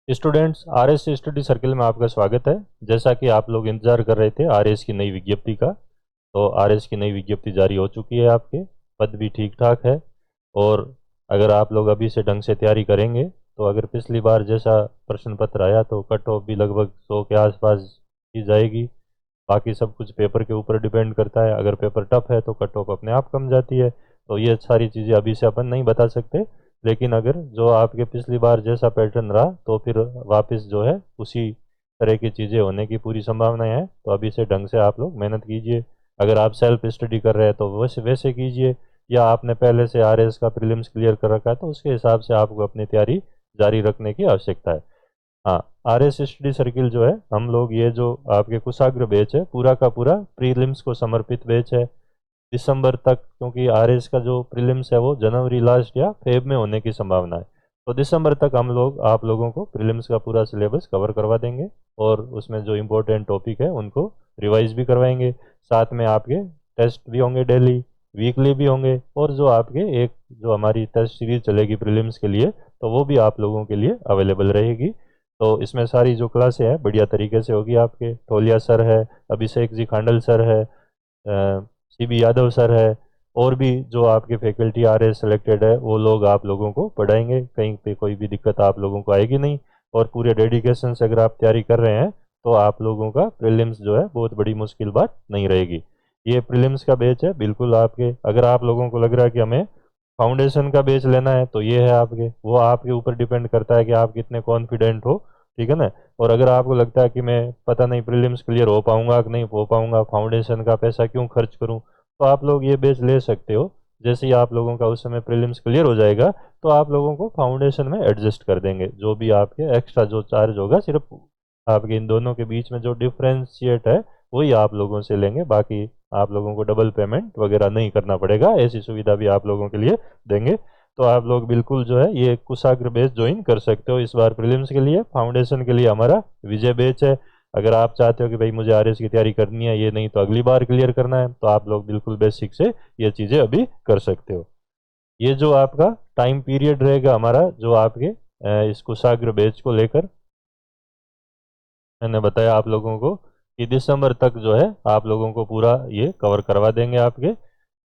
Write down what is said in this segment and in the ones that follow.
Students, RS study circle में आपका स्वागत है। जैसा कि आप लोग इंतजार कर रहे थे आरएस की नई विज्ञप्ति का, तो आरएस की नई विज्ञप्ति जारी हो चुकी है। आपके पद भी ठीक ठाक है। और अगर आप लोग अभी से ढंग से तैयारी करेंगे तो अगर पिछली बार जैसा प्रश्न पत्र आया तो कट ऑफ भी लगभग 100 के आसपास की जाएगी। बाकी सब कुछ पेपर के ऊपर डिपेंड करता है। अगर पेपर टफ है तो कट ऑफ अपने आप कम जाती है। तो ये सारी चीज़ें अभी से अपन नहीं बता सकते, लेकिन अगर जो आपके पिछली बार जैसा पैटर्न रहा तो फिर वापस जो है उसी तरह की चीज़ें होने की पूरी संभावना है। तो अभी से ढंग से आप लोग मेहनत कीजिए। अगर आप सेल्फ स्टडी कर रहे हैं तो वैसे वैसे कीजिए, या आपने पहले से आरएस का प्रीलिम्स क्लियर कर रखा है तो उसके हिसाब से आपको अपनी तैयारी जारी रखने की आवश्यकता है। हाँ, आरएस स्टडी सर्किल जो है, हम लोग ये जो आपके कुशाग्र बैच है पूरा का पूरा प्रीलिम्स को समर्पित बैच है। दिसंबर तक, क्योंकि आरएस का जो प्रीलिम्स है वो जनवरी लास्ट या फेब में होने की संभावना है, तो दिसंबर तक हम लोग आप लोगों को प्रीलिम्स का पूरा सिलेबस कवर करवा देंगे और उसमें जो इम्पोर्टेंट टॉपिक है उनको रिवाइज भी करवाएंगे। साथ में आपके टेस्ट भी होंगे, डेली वीकली भी होंगे, और जो आपके एक जो हमारी टेस्ट सीरीज चलेगी प्रीलिम्स के लिए तो वो भी आप लोगों के लिए अवेलेबल रहेगी। तो इसमें सारी जो क्लासें हैं बढ़िया तरीके से होगी। आपके तोलिया सर है, अभिषेक जी खांडल सर है, सीबी यादव सर है, और भी जो आपके फैकल्टी आ रहे सेलेक्टेड है वो लोग आप लोगों को पढ़ाएंगे। कहीं पे कोई भी दिक्कत आप लोगों को आएगी नहीं। और पूरे डेडिकेशन से अगर आप तैयारी कर रहे हैं तो आप लोगों का प्रीलिम्स जो है बहुत बड़ी मुश्किल बात नहीं रहेगी। ये प्रीलिम्स का बैच है बिल्कुल आपके। अगर आप लोगों को लग रहा है कि हमें फाउंडेशन का बैच लेना है तो ये है आपके, वो आपके ऊपर डिपेंड करता है कि आप कितने कॉन्फिडेंट हो, ठीक है ना। और अगर आपको लगता है कि मैं पता नहीं प्रीलिम्स क्लियर हो पाऊंगा कि नहीं हो पाऊंगा, फाउंडेशन का पैसा क्यों खर्च करूं, तो आप लोग ये बैच ले सकते हो। जैसे ही आप लोगों का उस समय प्रीलिम्स क्लियर हो जाएगा तो आप लोगों को फाउंडेशन में एडजस्ट कर देंगे। जो भी आपके एक्स्ट्रा जो चार्ज होगा, सिर्फ आपके इन दोनों के बीच में जो डिफ्रेंशिएट है वही आप लोगों से लेंगे। बाकी आप लोगों को डबल पेमेंट वगैरह नहीं करना पड़ेगा, ऐसी सुविधा भी आप लोगों के लिए देंगे। तो आप लोग बिल्कुल जो है ये कुशाग्र बैच ज्वाइन कर सकते हो इस बार प्रीलिम्स के लिए। फाउंडेशन के लिए हमारा विजय बैच है। अगर आप चाहते हो कि भाई मुझे आरएस की तैयारी करनी है, ये नहीं तो अगली बार क्लियर करना है, तो आप लोग बिल्कुल बेसिक से ये चीज़ें अभी कर सकते हो। ये जो आपका टाइम पीरियड रहेगा हमारा, जो आपके इस कुशाग्र बैच को लेकर मैंने बताया आप लोगों को कि दिसंबर तक जो है आप लोगों को पूरा ये कवर करवा देंगे आपके।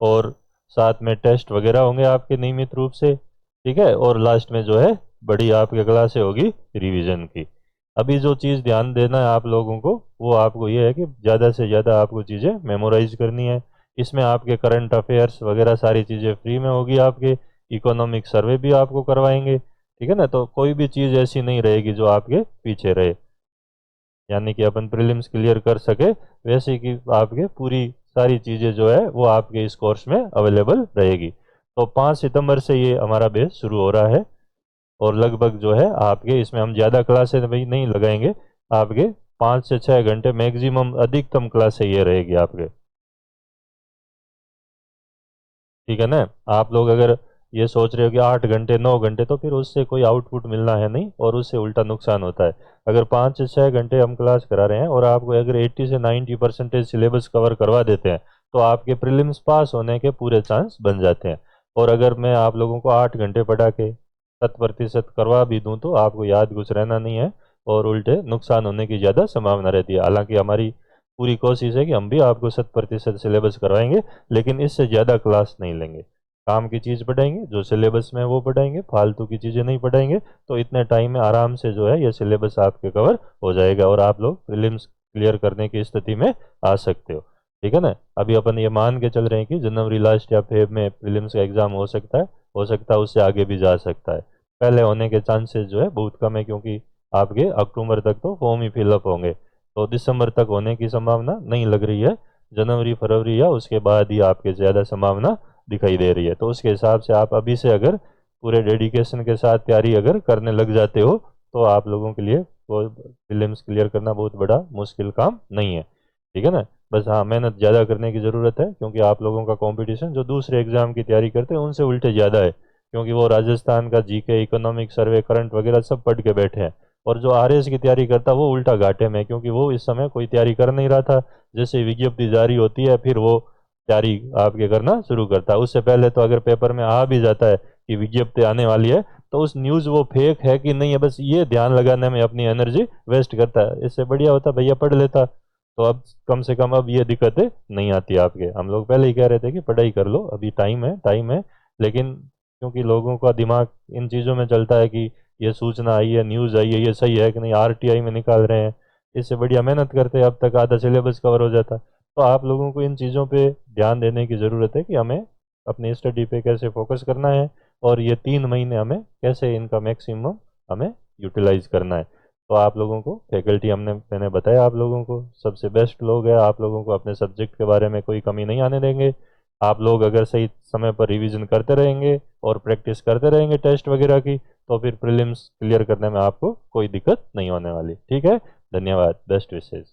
और साथ में टेस्ट वगैरह होंगे आपके नियमित रूप से, ठीक है। और लास्ट में जो है बड़ी आपके क्लासे होगी रिवीजन की। अभी जो चीज़ ध्यान देना है आप लोगों को वो आपको ये है कि ज़्यादा से ज़्यादा आपको चीज़ें मेमोराइज करनी है। इसमें आपके करंट अफेयर्स वगैरह सारी चीज़ें फ्री में होगी। आपके इकोनॉमिक सर्वे भी आपको करवाएंगे, ठीक है ना। तो कोई भी चीज़ ऐसी नहीं रहेगी जो आपके पीछे रहे, यानी कि अपन प्रीलिम्स क्लियर कर सके वैसे कि आपके पूरी सारी चीज़ें जो है वो आपके इस कोर्स में अवेलेबल रहेगी। तो 5 सितंबर से ये हमारा बैच शुरू हो रहा है, और लगभग जो है आपके इसमें हम ज़्यादा क्लासें भाई नहीं लगाएंगे। आपके 5 से 6 घंटे मैक्सिमम, अधिकतम क्लासें ये रहेगी आपके, ठीक है ना। आप लोग अगर ये सोच रहे हो कि 8 घंटे 9 घंटे, तो फिर उससे कोई आउटपुट मिलना है नहीं और उससे उल्टा नुकसान होता है। अगर 5 से 6 घंटे हम क्लास करा रहे हैं और आपको अगर 80 से 90% सिलेबस कवर करवा देते हैं तो आपके प्रीलिम्स पास होने के पूरे चांस बन जाते हैं। और अगर मैं आप लोगों को 8 घंटे पढ़ा के 100% करवा भी दूं तो आपको याद कुछ रहना नहीं है और उल्टे नुकसान होने की ज़्यादा संभावना रहती है। हालांकि हमारी पूरी कोशिश है कि हम भी आपको 100% सिलेबस करवाएंगे, लेकिन इससे ज़्यादा क्लास नहीं लेंगे। काम की चीज़ पढ़ाएंगे, जो सिलेबस में है वो पढ़ाएंगे, फालतू की चीज़ें नहीं पढ़ाएंगे। तो इतने टाइम में आराम से जो है ये सिलेबस आपके कवर हो जाएगा और आप लोग प्रीलिम्स क्लियर करने की स्थिति में आ सकते हो, ठीक है ना। अभी अपन ये मान के चल रहे हैं कि जनवरी लास्ट या फेब में प्रीलिम्स का एग्ज़ाम हो सकता है, हो सकता है उससे आगे भी जा सकता है। पहले होने के चांसेस जो है बहुत कम है, क्योंकि आपके अक्टूबर तक तो फॉर्म ही फिलअप होंगे। तो दिसंबर तक होने की संभावना नहीं लग रही है। जनवरी फरवरी या उसके बाद ही आपके ज़्यादा संभावना दिखाई दे रही है। तो उसके हिसाब से आप अभी से अगर पूरे डेडिकेशन के साथ तैयारी अगर करने लग जाते हो तो आप लोगों के लिए वो प्रीलिम्स क्लियर करना बहुत बड़ा मुश्किल काम नहीं है, ठीक है ना। बस हाँ, मेहनत ज़्यादा करने की ज़रूरत है, क्योंकि आप लोगों का कंपटीशन जो दूसरे एग्ज़ाम की तैयारी करते हैं उनसे उल्टे ज़्यादा है। क्योंकि वो राजस्थान का जीके, इकोनॉमिक सर्वे, करंट वगैरह सब पढ़ के बैठे हैं। और जो आरएस की तैयारी करता है वो उल्टा घाटे में है, क्योंकि वो इस समय कोई तैयारी कर नहीं रहा था। जैसे विज्ञप्ति जारी होती है फिर वो तैयारी आपके करना शुरू करता है। उससे पहले तो अगर पेपर में आ भी जाता है कि विज्ञप्ति आने वाली है तो उस न्यूज़ वो फेक है कि नहीं है, बस ये ध्यान लगाने में अपनी एनर्जी वेस्ट करता है। इससे बढ़िया होता भैया पढ़ लेता, तो अब कम से कम अब ये दिक्कतें नहीं आती आपके। हम लोग पहले ही कह रहे थे कि पढ़ाई कर लो, अभी टाइम है टाइम है, लेकिन क्योंकि लोगों का दिमाग इन चीज़ों में चलता है कि ये सूचना आई है, न्यूज़ आई है, ये सही है कि नहीं, आरटीआई में निकाल रहे हैं, इससे बढ़िया मेहनत करते अब तक आधा सिलेबस कवर हो जाता। तो आप लोगों को इन चीज़ों पे ध्यान देने की ज़रूरत है कि हमें अपनी स्टडी पे कैसे फोकस करना है, और ये 3 महीने हमें कैसे इनका मैक्सिमम हमें यूटिलाइज करना है। तो आप लोगों को फैकल्टी मैंने बताया, आप लोगों को सबसे बेस्ट लोग है, आप लोगों को अपने सब्जेक्ट के बारे में कोई कमी नहीं आने देंगे। आप लोग अगर सही समय पर रिवीजन करते रहेंगे और प्रैक्टिस करते रहेंगे टेस्ट वगैरह की, तो फिर प्रीलिम्स क्लियर करने में आपको कोई दिक्कत नहीं होने वाली। ठीक है, धन्यवाद, बेस्ट विशेष।